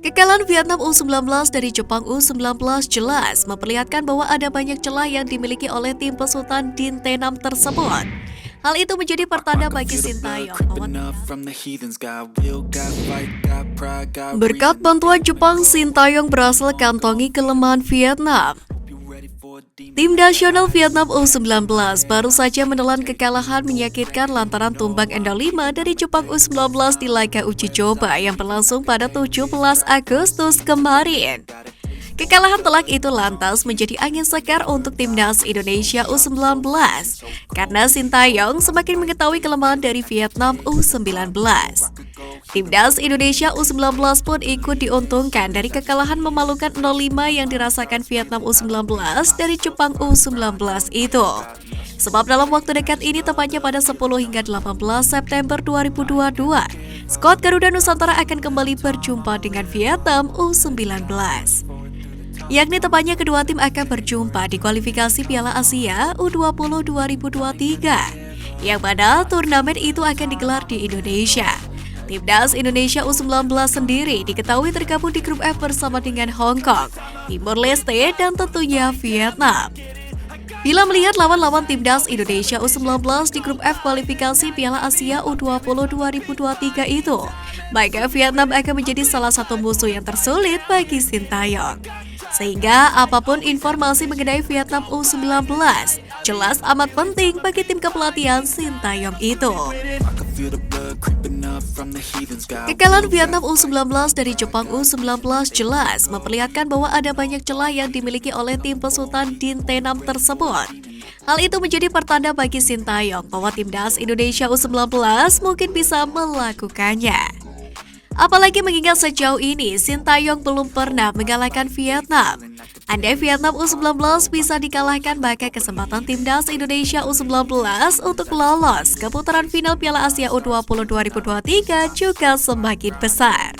Kekalahan Vietnam U19 dari Jepang U19 jelas memperlihatkan bahwa ada banyak celah yang dimiliki oleh tim pesutan Din T6 tersebut. Hal itu menjadi pertanda bagi Sintayong berkat bantuan Jepang, Sintayong berhasil kantongi kelemahan Vietnam. Tim nasional Vietnam U19 baru saja menelan kekalahan menyakitkan lantaran tumbang endal 5 dari Jepang U19 di laga uji coba yang berlangsung pada 17 Agustus kemarin. Kekalahan telak itu lantas menjadi angin segar untuk timnas Indonesia U19 karena Sintayong semakin mengetahui kelemahan dari Vietnam U19. Timnas Indonesia U19 pun ikut diuntungkan dari kekalahan memalukan 0-5 yang dirasakan Vietnam U19 dari Jepang U19 itu. Sebab dalam waktu dekat ini, tepatnya pada 10 hingga 18 September 2022, skuad Garuda Nusantara akan kembali berjumpa dengan Vietnam U19. Yakni tepatnya kedua tim akan berjumpa di kualifikasi Piala Asia U20 2023, yang mana turnamen itu akan digelar di Indonesia. Timnas Indonesia U19 sendiri diketahui tergabung di grup F bersama dengan Hong Kong, Timor Leste, dan tentunya Vietnam. Bila melihat lawan-lawan timnas Indonesia U19 di grup F kualifikasi Piala Asia U20 2023 itu, maka Vietnam akan menjadi salah satu musuh yang tersulit bagi Sintayong. Sehingga apapun informasi mengenai Vietnam U19 jelas amat penting bagi tim kepelatihan Sintayong itu. Kekalahan Vietnam U19 dari Jepang U19 jelas memperlihatkan bahwa ada banyak celah yang dimiliki oleh tim pesutan Din T6 tersebut. Hal itu menjadi pertanda bagi Sintayong bahwa timnas Indonesia U19 mungkin bisa melakukannya. Apalagi mengingat sejauh ini Sintayong belum pernah mengalahkan Vietnam. Andai Vietnam U19 bisa dikalahkan, maka kesempatan timnas Indonesia U19 untuk lolos ke putaran final Piala Asia U20 2023 juga semakin besar.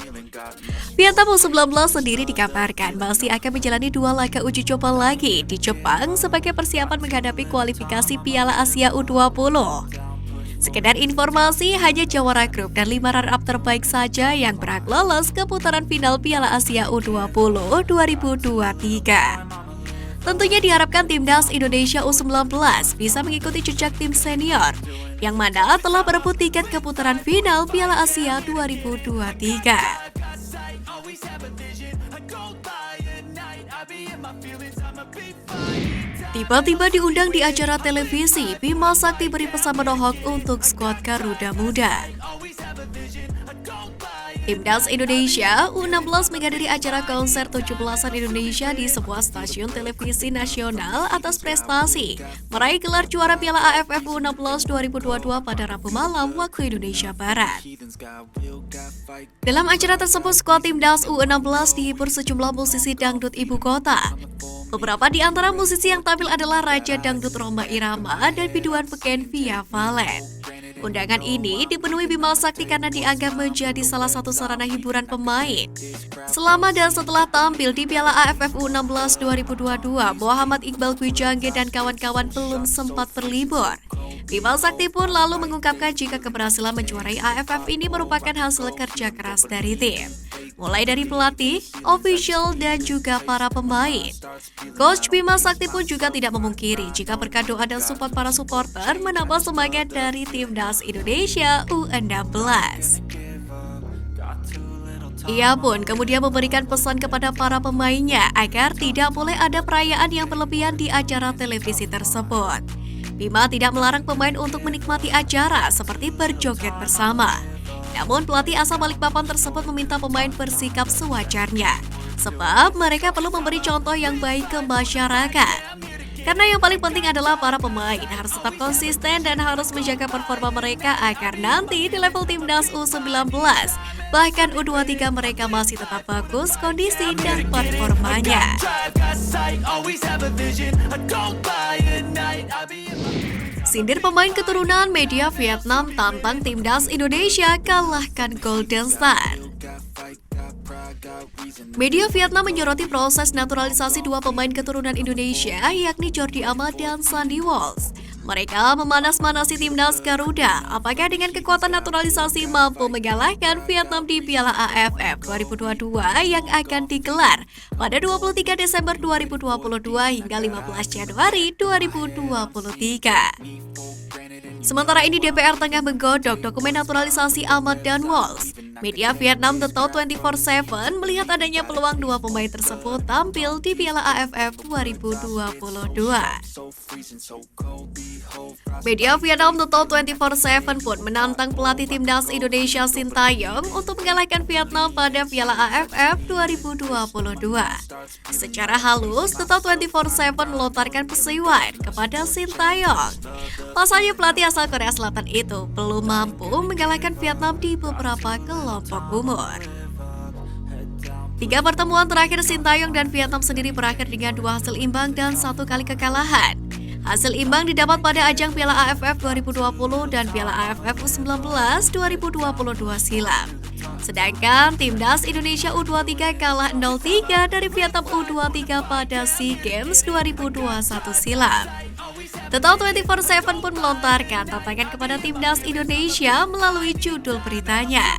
Vietnam U19 sendiri dikabarkan masih akan menjalani 2 laga uji coba lagi di Jepang sebagai persiapan menghadapi kualifikasi Piala Asia U20. Sekedar informasi, hanya jawara grup dan 5 runner-up terbaik saja yang berhak lolos ke putaran final Piala Asia U20 2023. Tentunya diharapkan timnas Indonesia U19 bisa mengikuti jejak tim senior yang mana telah berebut tiket ke putaran final Piala Asia 2023. Tiba-tiba diundang di acara televisi, Bima Sakti beri pesan menohok untuk skuad Garuda Muda. Timnas Indonesia U16 menghadiri acara konser 17-an Indonesia di sebuah stasiun televisi nasional atas prestasi meraih gelar juara Piala AFF U16 2022 pada Rabu malam waktu Indonesia Barat. Dalam acara tersebut, skuad Timnas U16 dihibur sejumlah musisi dangdut ibu kota. Beberapa di antara musisi yang tampil adalah Raja Dangdut Rhoma Irama dan biduan Beken Via Valen. Undangan ini dipenuhi Bima Sakti karena dianggap menjadi salah satu sarana hiburan pemain. Selama dan setelah tampil di Piala AFF U16 2022, Muhammad Iqbal Gwijangge dan kawan-kawan belum sempat berlibur. Bima Sakti pun lalu mengungkapkan jika keberhasilan menjuarai AFF ini merupakan hasil kerja keras dari tim, mulai dari pelatih, official, dan juga para pemain. Coach Bima Sakti pun juga tidak memungkiri jika berkat doa dan support para supporter menambah semangat dari timnas Indonesia U16. Ia pun kemudian memberikan pesan kepada para pemainnya agar tidak boleh ada perayaan yang berlebihan di acara televisi tersebut. Bima tidak melarang pemain untuk menikmati acara seperti berjoget bersama. Namun pelatih asal Balikpapan tersebut meminta pemain bersikap sewajarnya, sebab mereka perlu memberi contoh yang baik ke masyarakat. Karena yang paling penting adalah para pemain harus tetap konsisten dan harus menjaga performa mereka agar nanti di level timnas U19 bahkan U23 mereka masih tetap bagus kondisi dan performanya. Sindir pemain keturunan, media Vietnam tantang timnas Indonesia kalahkan Golden Star. Media Vietnam menyoroti proses naturalisasi 2 pemain keturunan Indonesia, yakni Jordi Amat dan Sandy Walsh. Mereka memanas-manasi timnas Garuda. Apakah dengan kekuatan naturalisasi mampu mengalahkan Vietnam di Piala AFF 2022 yang akan digelar pada 23 Desember 2022 hingga 15 Januari 2023. Sementara ini DPR tengah menggodok dokumen naturalisasi Ahmad dan Walsh. Media Vietnam The Tau 24/7 melihat adanya peluang dua pemain tersebut tampil di Piala AFF 2022. Media Vietnam The Tau 24/7 pun menantang pelatih timnas Indonesia Sintayong untuk mengalahkan Vietnam pada Piala AFF 2022. Secara halus, The Tau 24/7 melontarkan pesuiwan kepada Sintayong. Pasalnya pelatih asal Korea Selatan itu belum mampu mengalahkan Vietnam di beberapa kelompok umur. 3 pertemuan terakhir Sintayong dan Vietnam sendiri berakhir dengan 2 hasil imbang dan 1 kali kekalahan. Hasil imbang didapat pada ajang Piala AFF 2020 dan Piala AFF U19 2022 silam. Sedangkan timnas Indonesia U23 kalah 0-3 dari Vietnam U23 pada SEA Games 2021 silam. The Tau 24/7 pun melontarkan tantangan kepada timnas Indonesia melalui judul beritanya.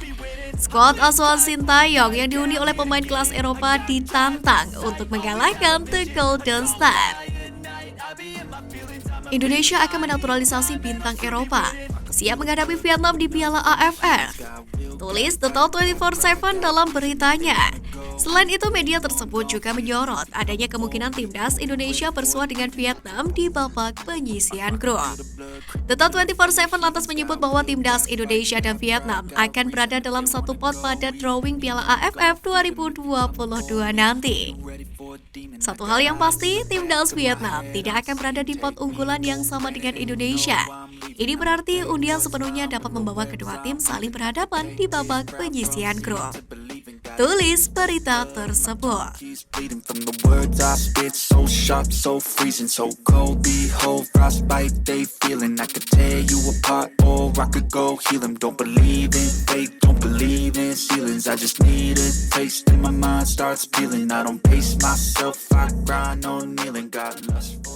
Skuad asuhan Sintayong yang dihuni oleh pemain kelas Eropa ditantang untuk mengalahkan The Golden Star. Indonesia akan menaturalisasi bintang Eropa, siap menghadapi Vietnam di Piala AFF. Tulis The Tau 24/7 dalam beritanya. Selain itu, media tersebut juga menyorot adanya kemungkinan timnas Indonesia bersua dengan Vietnam di babak penyisihan grup. The Tau 24/7 lantas menyebut bahwa timnas Indonesia dan Vietnam akan berada dalam satu pot pada drawing Piala AFF 2022 nanti. Satu hal yang pasti, timnas Vietnam tidak akan berada di pot unggulan yang sama dengan Indonesia. Ini berarti undian sepenuhnya dapat membawa kedua tim saling berhadapan di babak penyisihan grup. Tulis berita tersebut. From the words I spit, so sharp, so freezing, so cold. Behold, frostbite they feeling. I could tear you apart, or I could go heal them. Don't believe in fate, don't believe in ceilings. I just need a taste, and my mind starts peeling. I don't pace myself, I grind on kneeling. Got lust for